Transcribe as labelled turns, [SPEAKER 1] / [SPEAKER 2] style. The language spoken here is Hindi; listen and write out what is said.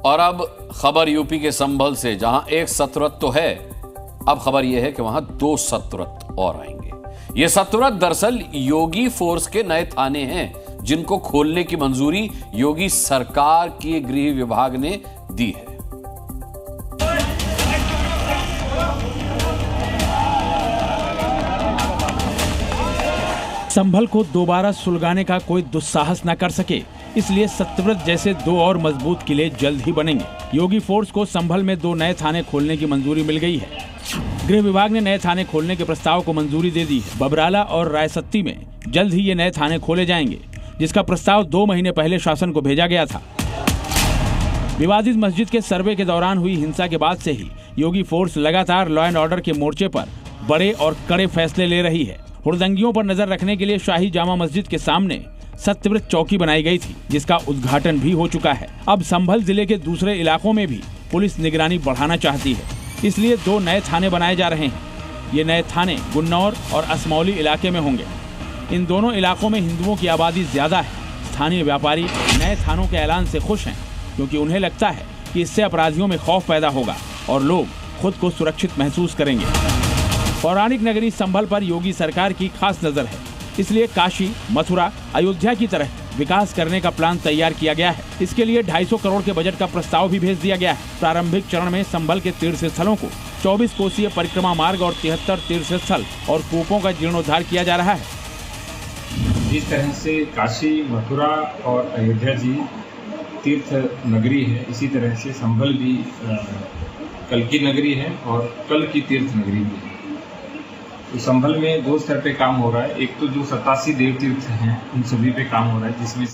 [SPEAKER 1] और अब खबर यूपी के संभल से, जहां एक सतव्रत तो है, अब खबर यह है कि वहां 2 सतव्रत और आएंगे। ये सतव्रत दरअसल योगी फोर्स के नए थाने हैं, जिनको खोलने की मंजूरी योगी सरकार के गृह विभाग ने दी है।
[SPEAKER 2] संभल को दोबारा सुलगाने का कोई दुस्साहस न कर सके, इसलिए सतव्रत जैसे 2 और मजबूत किले जल्द ही बनेंगे। योगी फोर्स को संभल में 2 नए थाने खोलने की मंजूरी मिल गई है। गृह विभाग ने नए थाने खोलने के प्रस्ताव को मंजूरी दे दी है। बबराला और रायसत्ती में जल्द ही ये नए थाने खोले जाएंगे, जिसका प्रस्ताव 2 महीने पहले शासन को भेजा गया था। विवादित मस्जिद के सर्वे के दौरान हुई हिंसा के बाद से ही योगी फोर्स लगातार लॉ एंड ऑर्डर के मोर्चे पर बड़े और कड़े फैसले ले रही है। हुड़दंगियों पर नजर रखने के लिए शाही जामा मस्जिद के सामने सतव्रत चौकी बनाई गई थी, जिसका उद्घाटन भी हो चुका है। अब संभल जिले के दूसरे इलाकों में भी पुलिस निगरानी बढ़ाना चाहती है, इसलिए 2 नए थाने बनाए जा रहे हैं। ये नए थाने गुन्नौर और असमौली इलाके में होंगे। इन दोनों इलाकों में हिंदुओं की आबादी ज्यादा है। स्थानीय व्यापारी नए थानों के ऐलान से खुश हैं, क्योंकि उन्हें लगता है कि इससे अपराधियों में खौफ पैदा होगा और लोग खुद को सुरक्षित महसूस करेंगे। पौराणिक नगरी संभल पर योगी सरकार की खास नजर है, इसलिए काशी, मथुरा, अयोध्या की तरह विकास करने का प्लान तैयार किया गया है। इसके लिए 250 करोड़ के बजट का प्रस्ताव भी भेज दिया गया है। प्रारंभिक चरण में संभल के तीर्थ स्थलों को 24 कोसीय परिक्रमा मार्ग और 73 तीर्थ स्थल और कूपों का जीर्णोद्धार किया जा रहा है।
[SPEAKER 3] जिस तरह से काशी, मथुरा और अयोध्या जी तीर्थ नगरी है, इसी तरह से संभल भी कल की नगरी है और कल की तीर्थ नगरी भी है। तो संभल में 2 स्तर पे काम हो रहा है। एक तो जो 87 देव तीर्थ हैं, उन सभी पे काम हो रहा है, जिसमें